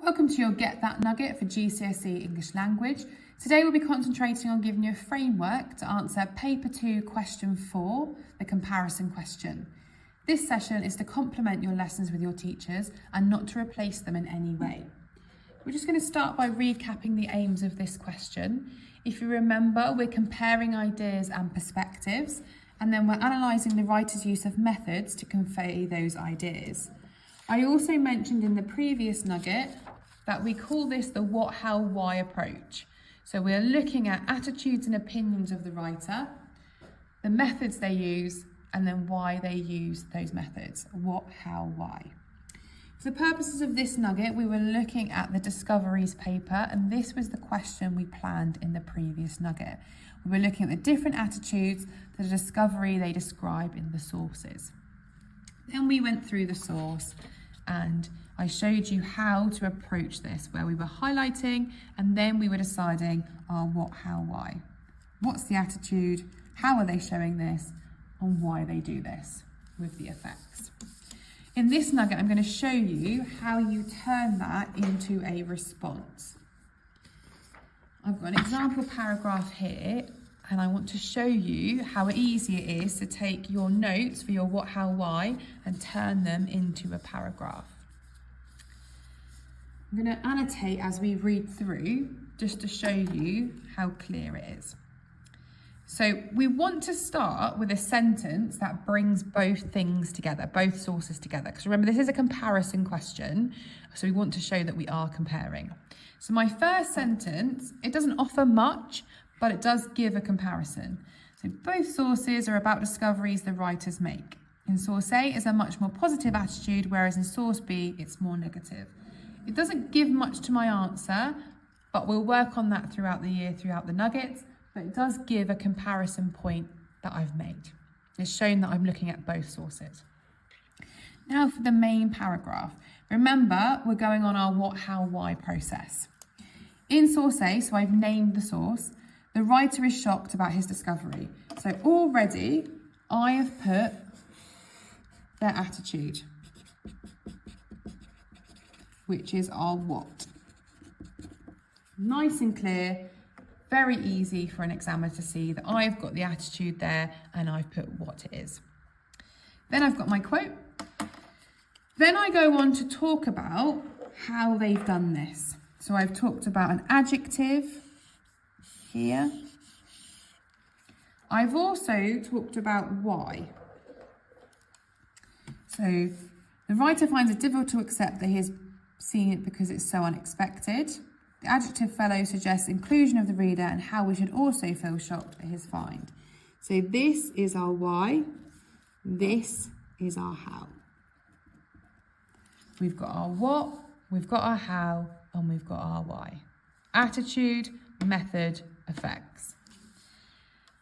Welcome to your Get That Nugget for GCSE English Language. Today we'll be concentrating on giving you a framework to answer Paper 2 Question 4, the comparison question. This session is to complement your lessons with your teachers and not to replace them in any way. We're just going to start by recapping the aims of this question. If you remember, we're comparing ideas and perspectives, and then we're analysing the writer's use of methods to convey those ideas. I also mentioned in the previous nugget that we call this the what, how, why approach. So we're looking at attitudes and opinions of the writer, the methods they use, and then why they use those methods. What, how, why. For the purposes of this nugget, we were looking at the discoveries paper, and this was the question we planned in the previous nugget. We were looking at the different attitudes, the discovery they describe in the sources. Then we went through the source and I showed you how to approach this, where we were highlighting and then we were deciding our what, how, why. What's the attitude? How are they showing this? And why they do this with the effects. In this nugget, I'm going to show you how you turn that into a response. I've got an example paragraph here, and I want to show you how easy it is to take your notes for your what, how, why and turn them into a paragraph. I'm going to annotate as we read through just to show you how clear it is. So we want to start with a sentence that brings both things together, both sources together. Because remember, this is a comparison question, so we want to show that we are comparing. So my first sentence, it doesn't offer much, but it does give a comparison. So both sources are about discoveries the writers make. In source A is a much more positive attitude, whereas in source B, it's more negative. It doesn't give much to my answer, but we'll work on that throughout the year, throughout the nuggets, but it does give a comparison point that I've made. It's shown that I'm looking at both sources. Now for the main paragraph. Remember, we're going on our what, how, why process. In source A, so I've named the source, the writer is shocked about his discovery. So already I have put their attitude, which is our what. Nice and clear, very easy for an examiner to see that I've got the attitude there and I've put what it is. Then I've got my quote. Then I go on to talk about how they've done this. So I've talked about an adjective here. I've also talked about why. So the writer finds it difficult to accept that he has seen it because it's so unexpected. The adjective fellow suggests inclusion of the reader and how we should also feel shocked at his find. So this is our why, this is our how. We've got our what, we've got our how, and we've got our why. Attitude, method, effects.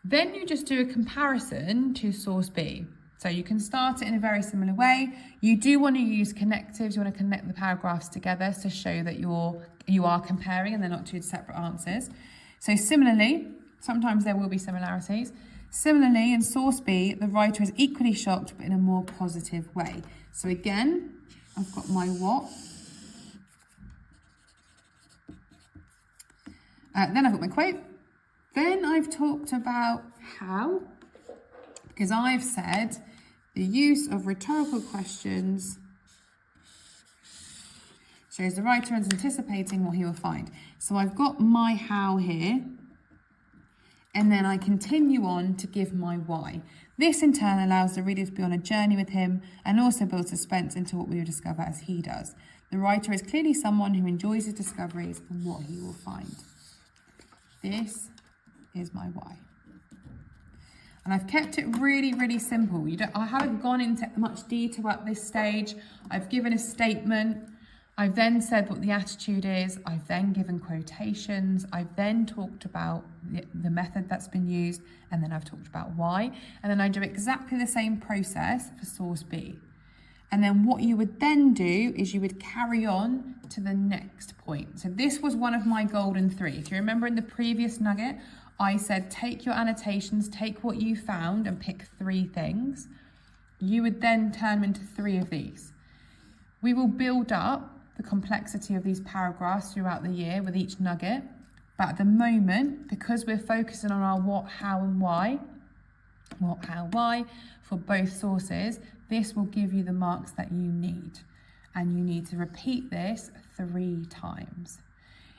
Then you just do a comparison to source B. So you can start it in a very similar way. You do want to use connectives. You want to connect the paragraphs together to show that you are comparing and they're not two separate answers. So similarly, sometimes there will be similarities. Similarly, in source B, the writer is equally shocked, but in a more positive way. So again, I've got my what. Then I've got my quote. Then I've talked about how, because I've said the use of rhetorical questions shows the writer is anticipating what he will find. So I've got my how here, and then I continue on to give my why. This in turn allows the reader to be on a journey with him and also builds suspense into what we will discover as he does. The writer is clearly someone who enjoys his discoveries and what he will find. This is my why. And I've kept it really, really simple. I haven't gone into much detail at this stage. I've given a statement. I've then said what the attitude is. I've then given quotations. I've then talked about the method that's been used. And then I've talked about why. And then I do exactly the same process for source B. And then what you would then do is you would carry on to the next point. So this was one of my golden three. If you remember in the previous nugget, I said, take your annotations, take what you found and pick 3 things. You would then turn them into 3 of these. We will build up the complexity of these paragraphs throughout the year with each nugget. But at the moment, because we're focusing on our what, how and why, for both sources, this will give you the marks that you need. And you need to repeat this 3 times.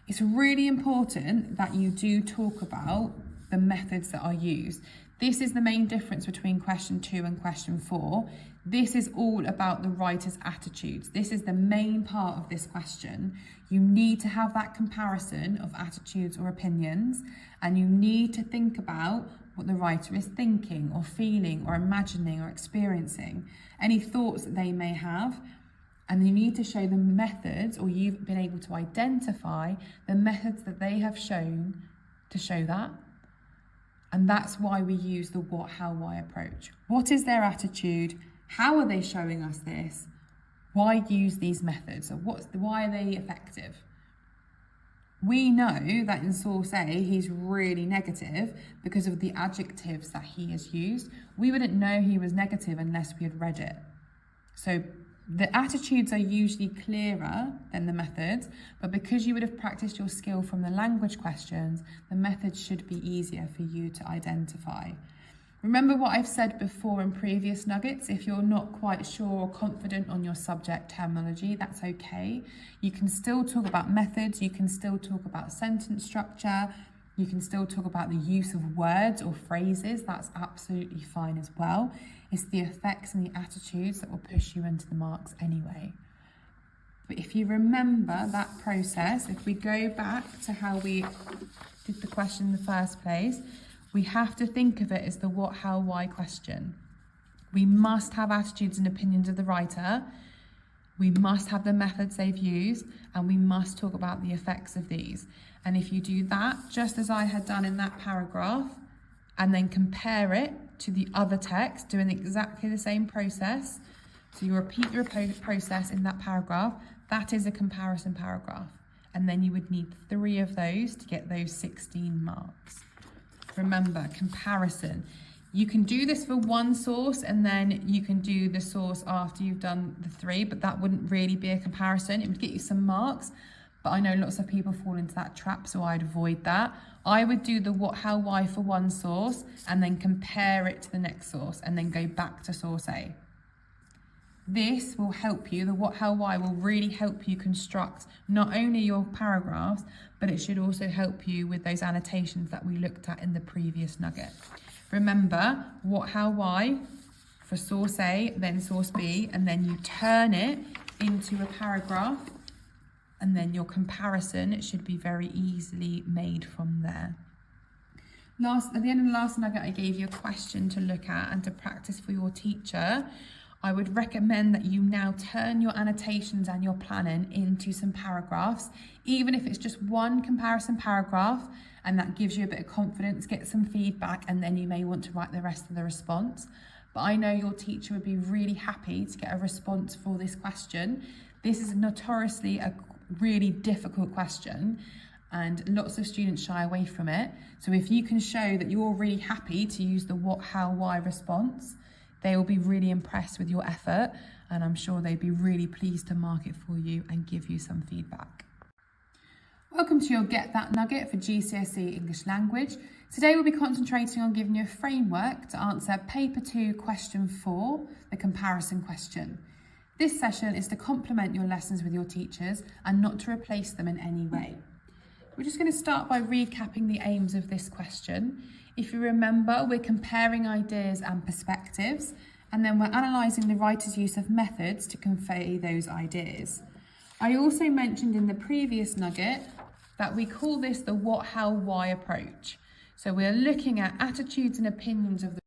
It's really important that you do talk about the methods that are used. This is the main difference between question 2 and question 4. This is all about the writer's attitudes. This is the main part of this question. You need to have that comparison of attitudes or opinions, and you need to think about what the writer is thinking or feeling or imagining or experiencing, any thoughts that they may have. And you need to show the methods, or you've been able to identify the methods that they have shown to show that. And that's why we use the what, how, why approach. What is their attitude? How are they showing us this? Why use these methods? So why are they effective? We know that in source A, he's really negative because of the adjectives that he has used. We wouldn't know he was negative unless we had read it. So the attitudes are usually clearer than the methods, but because you would have practiced your skill from the language questions, the methods should be easier for you to identify. Remember what I've said before in previous nuggets. If you're not quite sure or confident on your subject terminology, that's okay. You can still talk about methods, you can still talk about sentence structure, you can still talk about the use of words or phrases. That's absolutely fine as well. It's the effects and the attitudes that will push you into the marks anyway. But if you remember that process, if we go back to how we did the question in the first place, we have to think of it as the what, how, why question. We must have attitudes and opinions of the writer. We must have the methods they've used, and we must talk about the effects of these. And if you do that, just as I had done in that paragraph, and then compare it to the other text, doing exactly the same process, so you repeat the process in that paragraph, that is a comparison paragraph. And then you would need 3 of those to get those 16 marks. Remember, comparison. You can do this for one source and then you can do the source after you've done the 3, but that wouldn't really be a comparison. It would get you some marks, but I know lots of people fall into that trap, so I'd avoid that. I would do the what, how, why for one source and then compare it to the next source and then go back to source A. This will help you, the what, how, why will really help you construct not only your paragraphs, but it should also help you with those annotations that we looked at in the previous nugget. Remember, what, how, why for source A, then source B, and then you turn it into a paragraph, and then your comparison should be very easily made from there. At the end of the last nugget, I gave you a question to look at and to practice for your teacher. I would recommend that you now turn your annotations and your planning into some paragraphs, even if it's just one comparison paragraph, and that gives you a bit of confidence, get some feedback, and then you may want to write the rest of the response. But I know your teacher would be really happy to get a response for this question. This is notoriously a really difficult question, and lots of students shy away from it. So if you can show that you're really happy to use the what, how, why response, they will be really impressed with your effort, and I'm sure they'd be really pleased to mark it for you and give you some feedback. Welcome to your Get That Nugget for GCSE English Language. Today we'll be concentrating on giving you a framework to answer paper 2 question 4, the comparison question. This session is to complement your lessons with your teachers and not to replace them in any way. We're just going to start by recapping the aims of this question. If you remember, we're comparing ideas and perspectives, and then we're analysing the writer's use of methods to convey those ideas. I also mentioned in the previous nugget that we call this the what, how, why approach. So we're looking at attitudes and opinions of the